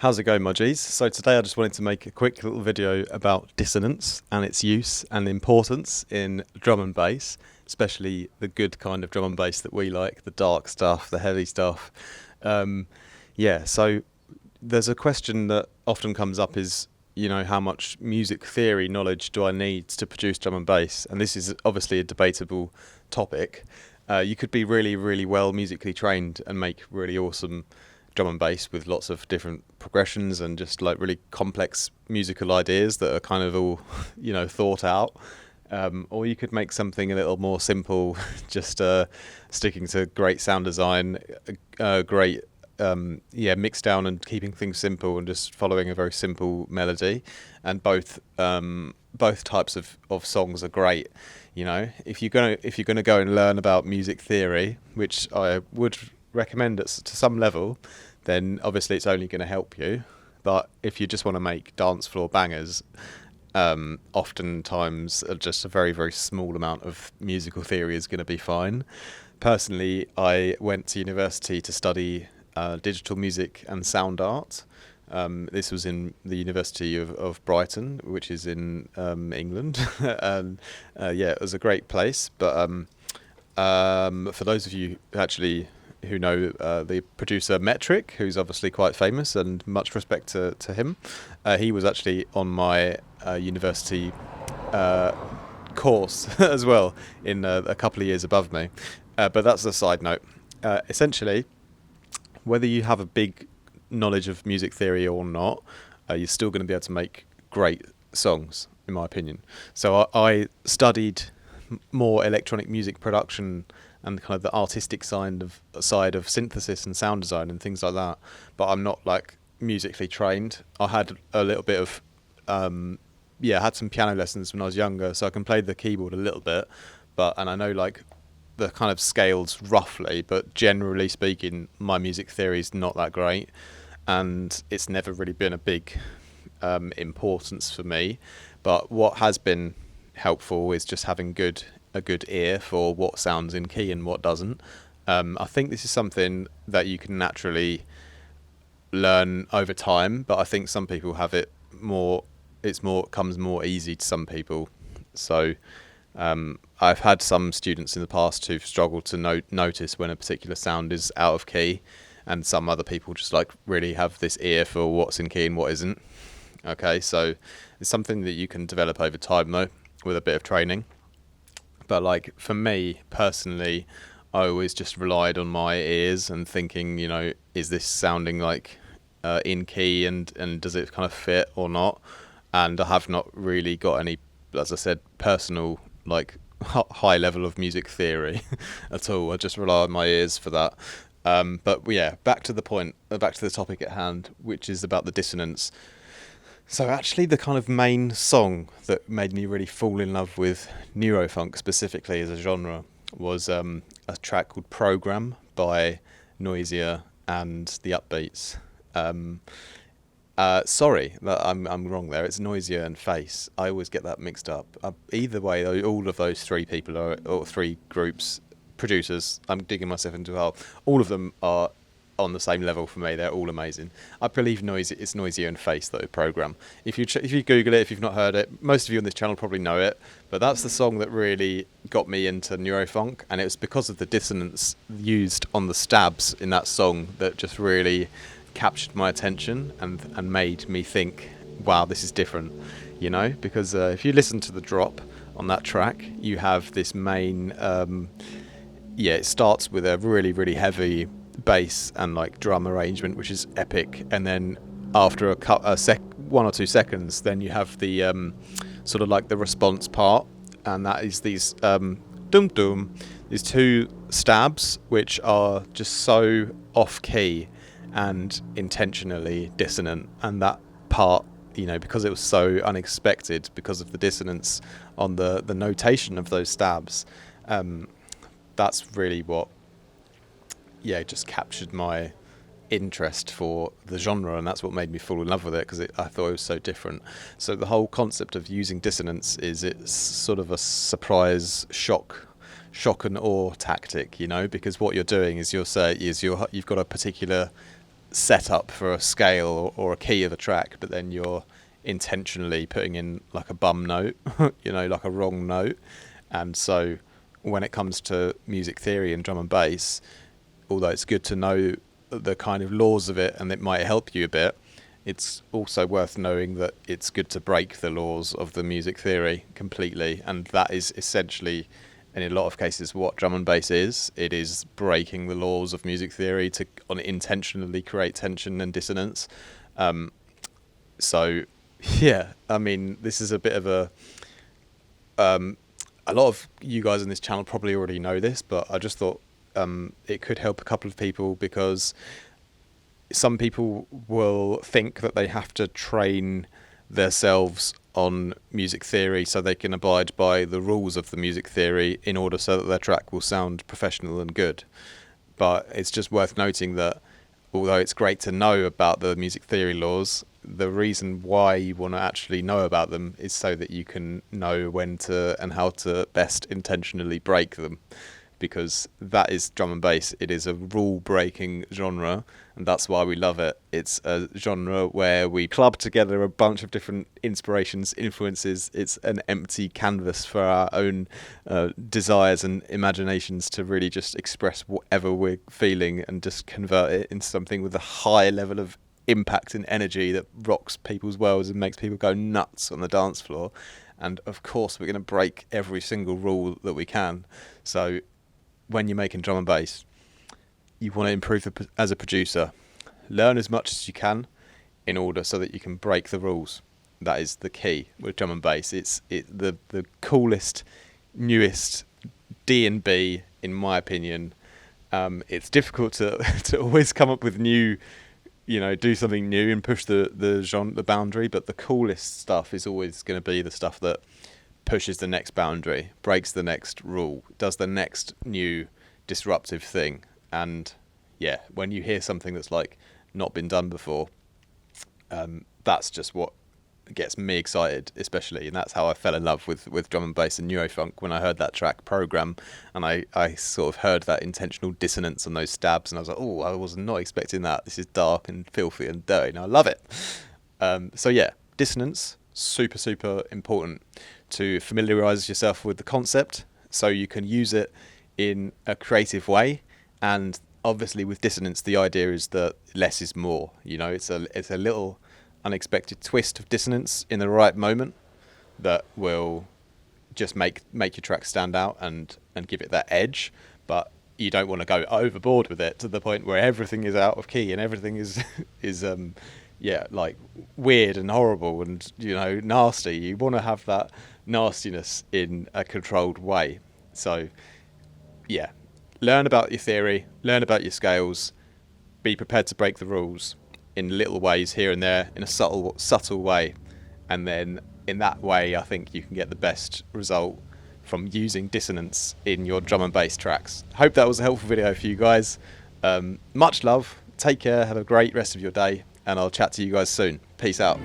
How's it going, Mudgies? So today I just wanted to make a quick little video about dissonance and its use and importance in drum and bass, especially the good kind of drum and bass that we like, the dark stuff, the heavy stuff. Um, so there's a question that often comes up is, how much music theory knowledge do I need to produce drum and bass? And this is obviously a debatable topic. You could be really, really well musically trained and make really awesome drum and bass with lots of different progressions and just like really complex musical ideas that are kind of all, thought out. Or you could make something a little more simple, just sticking to great sound design, great mix down and keeping things simple and just following a very simple melody. And both types of songs are great. If you're gonna go and learn about music theory, which I would recommend to some level, then obviously it's only going to help you. But if you just want to make dance floor bangers, oftentimes just a very, very small amount of musical theory is going to be fine. Personally, I went to university to study digital music and sound art. This was in the University of Brighton, which is in England. And it was a great place. But for those of you who know the producer Metric, who's obviously quite famous, and much respect to him. He was actually on my university course as well, in a couple of years above me. But that's a side note. Essentially, whether you have a big knowledge of music theory or not, you're still going to be able to make great songs, in my opinion. So I studied more electronic music production and kind of the artistic side of synthesis and sound design and things like that. But I'm not like musically trained. I had a little bit of, I had some piano lessons when I was younger, so I can play the keyboard a little bit. And I know like the kind of scales roughly, but generally speaking, my music theory is not that great, and it's never really been a big importance for me. But what has been helpful is just having a good ear for what sounds in key and what doesn't. I think this is something that you can naturally learn over time, but I think some people have it more. Comes more easy to some people. So I've had some students in the past who've struggled to notice when a particular sound is out of key, and some other people just like really have this ear for what's in key and what isn't. Okay, so it's something that you can develop over time though, with a bit of training. But like for me personally, I always just relied on my ears and thinking, is this sounding like in key and does it kind of fit or not? And I have not really got any, as I said, personal like high level of music theory at all. I just rely on my ears for that. Back to the point, back to the topic at hand, which is about the dissonance. So actually the kind of main song that made me really fall in love with neurofunk specifically as a genre was a track called Program by Noisier and the Upbeats. Sorry, I'm wrong there. It's Noisier and Face. I always get that mixed up. Either way, all of those three people or three groups, producers, I'm digging myself into a hole. All of them are on the same level for me. They're all amazing. I believe it's Noisier and Face though, Program. If you Google it, if you've not heard it, most of you on this channel probably know it, but that's the song that really got me into neurofunk, and it was because of the dissonance used on the stabs in that song that just really captured my attention and made me think, wow, this is different, because if you listen to the drop on that track, you have this main it starts with a really, really heavy bass and like drum arrangement, which is epic, and then after one or 2 seconds, then you have the sort of like the response part, and that is these these two stabs which are just so off key and intentionally dissonant, and that part, because it was so unexpected because of the dissonance on the notation of those stabs, that's really what just captured my interest for the genre, and that's what made me fall in love with it, because I thought it was so different. So the whole concept of using dissonance is it's sort of a surprise shock and awe tactic, because what you're doing is you've got a particular setup for a scale or a key of a track, but then you're intentionally putting in like a bum note, like a wrong note. And so when it comes to music theory and drum and bass, although it's good to know the kind of laws of it and it might help you a bit, it's also worth knowing that it's good to break the laws of the music theory completely. And that is essentially, in a lot of cases, what drum and bass is. It is breaking the laws of music theory to intentionally create tension and dissonance. So, yeah, I mean, this is a bit of a lot of you guys on this channel probably already know this, but I just thought it could help a couple of people, because some people will think that they have to train themselves on music theory so they can abide by the rules of the music theory in order so that their track will sound professional and good. But it's just worth noting that although it's great to know about the music theory laws, the reason why you want to actually know about them is so that you can know when to and how to best intentionally break them, because that is drum and bass. It is a rule-breaking genre, and that's why we love it. It's a genre where we club together a bunch of different inspirations, influences. It's an empty canvas for our own desires and imaginations to really just express whatever we're feeling and just convert it into something with a high level of impact and energy that rocks people's worlds and makes people go nuts on the dance floor. And of course, we're going to break every single rule that we can. So when you're making drum and bass, you want to improve as a producer. Learn as much as you can in order so that you can break the rules. That is the key with drum and bass. It's the coolest, newest D&B, in my opinion. It's difficult to always come up with new, do something new and push the genre, the boundary. But the coolest stuff is always going to be the stuff that pushes the next boundary, breaks the next rule, does the next new disruptive thing. And yeah, when you hear something that's like not been done before, that's just what gets me excited, especially. And that's how I fell in love with drum and bass and neurofunk when I heard that track Program, and I sort of heard that intentional dissonance on those stabs, and I was like, oh, I was not expecting that. This is dark and filthy and dirty, and I love it. So yeah, dissonance, super important to familiarize yourself with the concept so you can use it in a creative way. And obviously with dissonance, the idea is that less is more. It's a little unexpected twist of dissonance in the right moment that will just make your track stand out and give it that edge. But you don't want to go overboard with it to the point where everything is out of key and everything is like weird and horrible and nasty. You want to have that nastiness in a controlled way. So yeah, learn about your theory, learn about your scales, be prepared to break the rules in little ways here and there, in a subtle way, and then in that way I think you can get the best result from using dissonance in your drum and bass tracks. Hope that was a helpful video for you guys. Much love, take care, have a great rest of your day, and I'll chat to you guys soon. Peace out.